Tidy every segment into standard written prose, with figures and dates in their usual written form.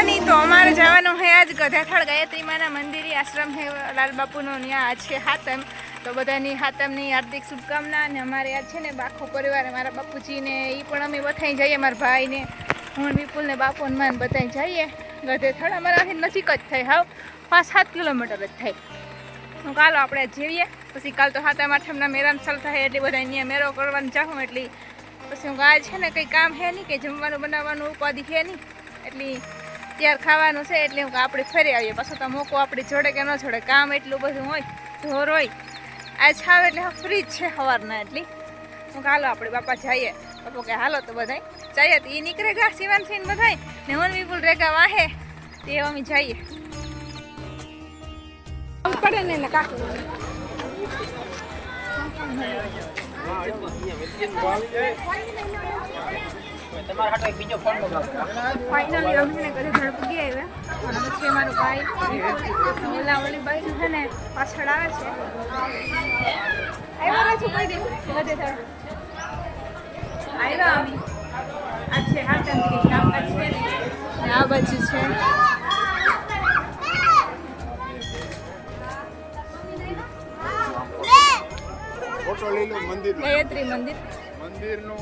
નહીં તો અમારે જવાનું છે આજ ગધેથાળ ગાયત્રી માના મંદિરે આશ્રમ છે લાલ બાપુનો ત્યાં આજ છે હાતમ તો બધાની હાતમની હાર્દિક શુભકામના અને અમારે આજ છે ને આખો પરિવાર મારા બાપુજીને એ પણ અમે બધાઈ જઈએ મારા ભાઈને હું વિપુલને બાપુને માન બધાઈ જઈએ ગધેથાળ અમારાથી નજીક જ થાય હાવ 5-7 કિલોમીટર જ થાય હું કાલો આપણે જીવીએ પછી કાલ તો હાથમ આઠમના મેરામ ચાલુ થાય એટલે બધા અહીંયા મેરો કરવાનું ચાહું એટલે પછી હું આજ છે ને કંઈ કામ છે નહીં કે જમવાનું બનાવવાનું ઉપાધિ છે નહીં એટલે ત્યાર ખાવાનું છે એટલે હું આપણે ફરી આવીએ પાછું તો મોકો આપણી જોડે કે ન જોડે કામ એટલું બધું હોય ઢોર હોય આજ ખાવ એટલે ફ્રી જ છે સવારના એટલી હું હાલો આપણે બાપા જઈએ બાપા કે હાલો તો બધાય જઈએ તો એ નીકળે ગા સિવાન થઈને બધાય ને હું વિપુલ રેગા વાહે તે અમે જઈએ પડે ને કાકુ ફાઇનલી અમને ઘરે ઘર પૂગી આવ્યા અને પછી મારો ભાઈ ઓલા ઓલી બાઈ છે ને પાછળ આવે છે આવ્યા છું કઈ દે બધે થાય આવ્યા અમે આ છે હાથમ કામકાજ છે ને આ બાજુ છે ફોટો લઈ લો મંદિર ગાયત્રી મંદિરનો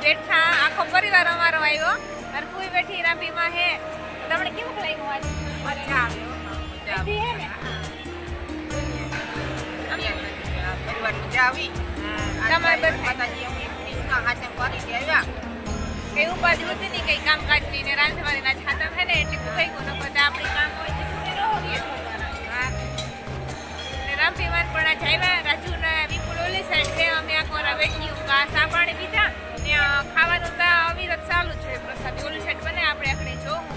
બેઠા આખો પરિવાર અમારો આવ્યો અને કોઈ બેઠી રાંભીમાં હે તમને કેવું લાગ્યું આજ મજા આવ્યો હે ને પરિવાર મજા આવી તમારે માતાજી અમે ફ્રીના હાથે કરી આવ્યા કઈ ઉપાધિ હતી ને કઈ કામકાજ નહીં ને રાંધવાની ના છાતા હે ને એટલે કોઈ કોનો બધા આપણી કામ હોય તો રહો ને રાંભીમાં પણ આ જાયવા રાજુના વિપુલ ઓલી સાઈડ છે અમે આ કોરા બેઠી સા પાણી પીધા ત્યાં ખાવાનું તો અવિરત ચાલુ છે પ્રસાદ ઓલી સાઈડ બને આપણે આખડે જોવું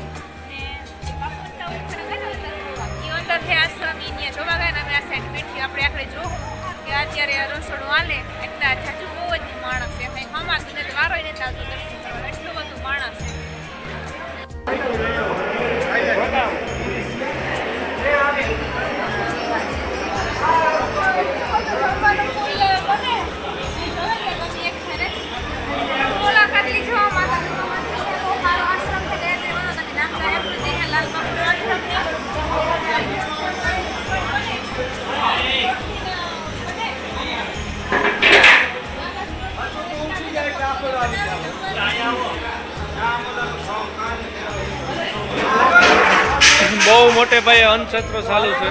ને અંદર છે આશ્રમ ત્યાં જોવા ગયા ને અમે આ સાઈડ બેઠી આપણે આખડે જોવું કે અત્યારે રસોડું હાલે એટલા જાજુ બહુ જ માણસ છે કંઈ ખમાતું નથી વારો નથી આવતો દર્શન કરવા એટલું બધું માણસ છે બહુ મોટે ભાઈ અન્નક્ષેત્ર ચાલુ છે.